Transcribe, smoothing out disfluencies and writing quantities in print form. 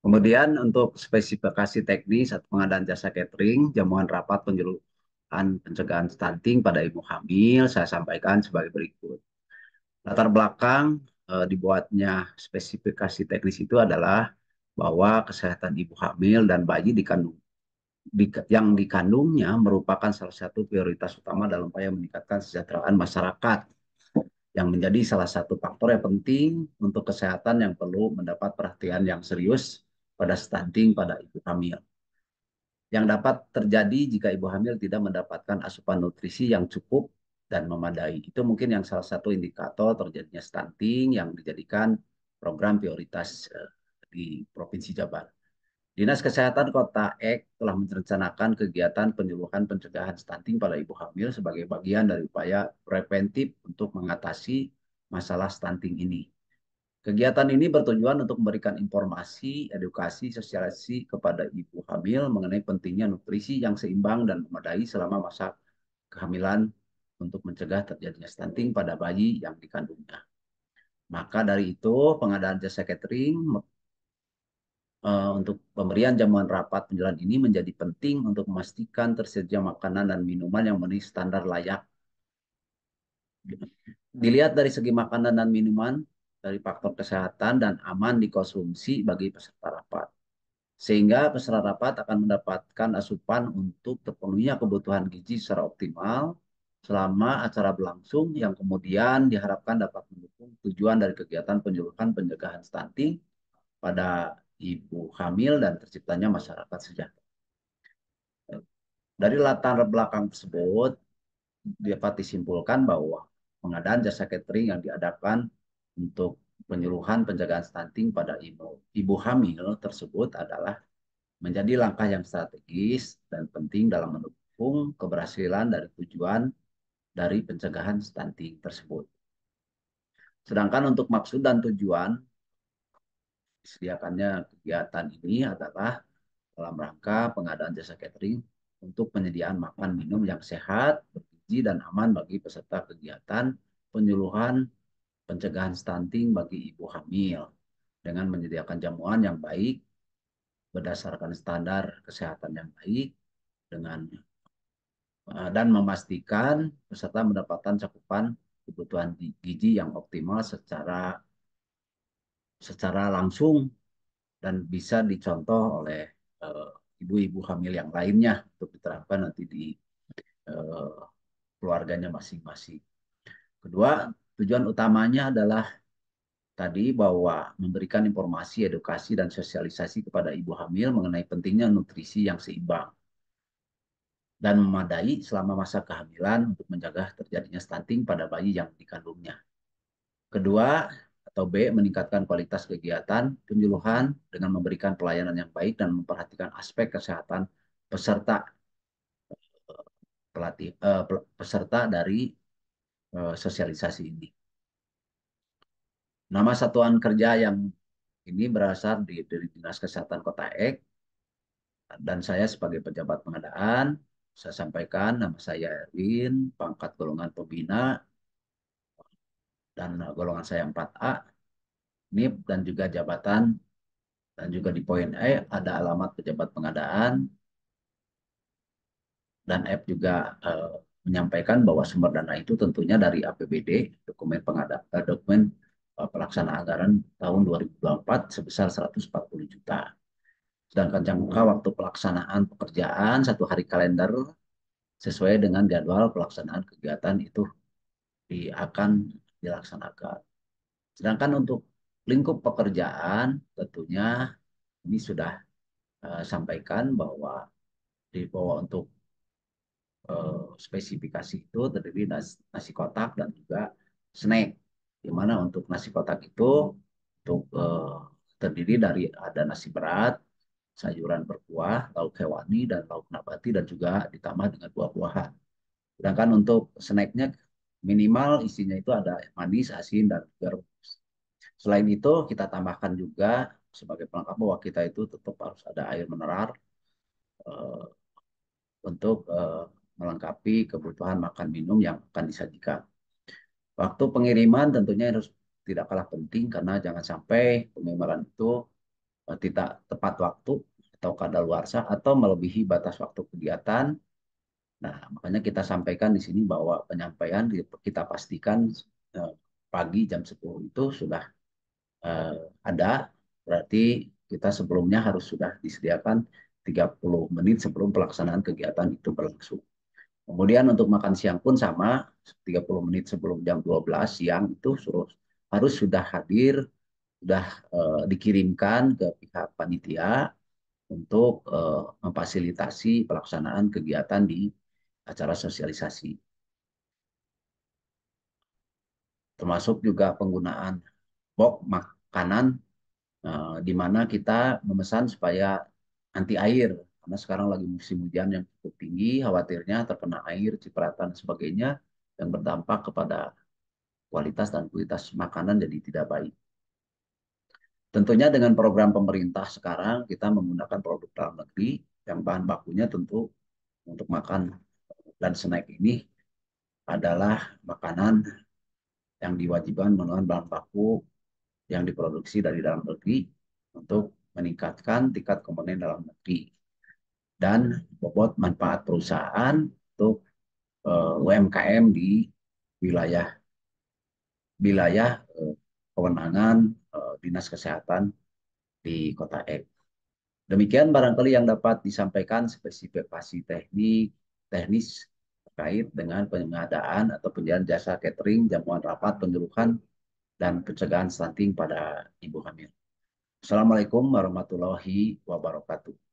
Kemudian untuk spesifikasi teknis atau pengadaan jasa catering, jamuan rapat penyuluhan pencegahan stunting pada ibu hamil, saya sampaikan sebagai berikut. Latar belakang dibuatnya spesifikasi teknis itu adalah bahwa kesehatan ibu hamil dan bayi yang dikandungnya merupakan salah satu prioritas utama dalam upaya meningkatkan kesejahteraan masyarakat yang menjadi salah satu faktor yang penting untuk kesehatan yang perlu mendapat perhatian yang serius pada stunting pada ibu hamil. Yang dapat terjadi jika ibu hamil tidak mendapatkan asupan nutrisi yang cukup dan memadai. Itu mungkin yang salah satu indikator terjadinya stunting yang dijadikan program prioritas di Provinsi Jabar. Dinas Kesehatan Kota Ek telah merencanakan kegiatan penyuluhan pencegahan stunting pada ibu hamil sebagai bagian dari upaya preventif untuk mengatasi masalah stunting ini. Kegiatan ini bertujuan untuk memberikan informasi, edukasi, sosialisasi kepada ibu hamil mengenai pentingnya nutrisi yang seimbang dan memadai selama masa kehamilan untuk mencegah terjadinya stunting pada bayi yang dikandungnya. Maka dari itu, pengadaan jasa catering untuk pemberian jamuan rapat penjualan ini menjadi penting untuk memastikan tersedia makanan dan minuman yang memenuhi standar layak. Dilihat dari segi makanan dan minuman, dari faktor kesehatan dan aman dikonsumsi bagi peserta rapat. Sehingga peserta rapat akan mendapatkan asupan untuk terpenuhinya kebutuhan gizi secara optimal selama acara berlangsung yang kemudian diharapkan dapat mendukung tujuan dari kegiatan penyuluhan pencegahan stunting pada ibu hamil dan terciptanya masyarakat sejahtera. Dari latar belakang tersebut dapat disimpulkan bahwa pengadaan jasa catering yang diadakan untuk penyuluhan pencegahan stunting pada ibu hamil tersebut adalah menjadi langkah yang strategis dan penting dalam mendukung keberhasilan dari tujuan dari pencegahan stunting tersebut. Sedangkan untuk maksud dan tujuan disediakannya kegiatan ini adalah dalam rangka pengadaan jasa catering untuk penyediaan makan minum yang sehat, bergizi, dan aman bagi peserta kegiatan penyuluhan pencegahan stunting bagi ibu hamil dengan menyediakan jamuan yang baik berdasarkan standar kesehatan yang baik dengan dan memastikan peserta mendapatkan cakupan kebutuhan gizi yang optimal secara langsung dan bisa dicontoh oleh ibu-ibu hamil yang lainnya untuk diterapkan nanti di uh, keluarganya masing-masing. Kedua, tujuan utamanya adalah tadi bahwa memberikan informasi, edukasi, dan sosialisasi kepada ibu hamil mengenai pentingnya nutrisi yang seimbang dan memadai selama masa kehamilan untuk mencegah terjadinya stunting pada bayi yang dikandungnya. Kedua, atau B, meningkatkan kualitas kegiatan penyuluhan dengan memberikan pelayanan yang baik dan memperhatikan aspek kesehatan peserta peserta dari sosialisasi ini. Nama satuan kerja yang ini berasal dari Dinas Kesehatan Kota Ek dan saya sebagai pejabat pengadaan, saya sampaikan nama saya Erwin, pangkat golongan pembina dan golongan saya 4A, NIP dan juga jabatan dan juga di poin E ada alamat pejabat pengadaan dan F juga menyampaikan bahwa sumber dana itu tentunya dari APBD, dokumen pelaksanaan anggaran tahun 2024 sebesar 140 juta. Sedangkan jangka waktu pelaksanaan pekerjaan 1 hari kalender sesuai dengan jadwal pelaksanaan kegiatan itu akan dilaksanakan. Sedangkan untuk lingkup pekerjaan tentunya ini sudah sampaikan bahwa di bawah untuk spesifikasi itu terdiri nasi kotak dan juga snack. Di mana untuk nasi kotak itu untuk terdiri dari ada nasi berat, sayuran berkuah, lauk hewani dan lauk nabati dan juga ditambah dengan buah-buahan. Sedangkan untuk snacknya minimal isinya itu ada manis, asin dan juga rebus. Selain itu kita tambahkan juga sebagai pelengkap bahwa kita itu tetap harus ada air mineral eh, untuk melengkapi kebutuhan makan minum yang akan disajikan. Waktu pengiriman tentunya harus tidak kalah penting karena jangan sampai pengiriman itu tidak tepat waktu atau kadaluarsa atau melebihi batas waktu kegiatan. Nah, makanya kita sampaikan di sini bahwa penyampaian kita pastikan eh, pagi jam 10 itu sudah eh, ada, berarti kita sebelumnya harus sudah disediakan 30 menit sebelum pelaksanaan kegiatan itu berlangsung. Kemudian untuk makan siang pun sama, 30 menit sebelum jam 12 siang itu harus sudah hadir, sudah dikirimkan ke pihak panitia untuk memfasilitasi pelaksanaan kegiatan di acara sosialisasi. Termasuk juga penggunaan box makanan di mana kita memesan supaya anti air karena sekarang lagi musim hujan yang cukup tinggi, khawatirnya terkena air, cipratan dan sebagainya yang berdampak kepada kualitas dan kualitas makanan jadi tidak baik. Tentunya dengan program pemerintah sekarang kita menggunakan produk dalam negeri yang bahan bakunya tentu untuk makan dan snack ini adalah makanan yang diwajibkan menggunakan bahan baku yang diproduksi dari dalam negeri untuk meningkatkan tingkat komponen dalam negeri dan bobot manfaat perusahaan untuk UMKM di wilayah wilayah kewenangan Dinas Kesehatan di Kota Ek. Demikian barangkali yang dapat disampaikan spesifikasi teknis terkait dengan pengadaan atau penjualan jasa catering, jamuan rapat, penjulukan, dan pencegahan stunting pada ibu hamil. Assalamualaikum warahmatullahi wabarakatuh.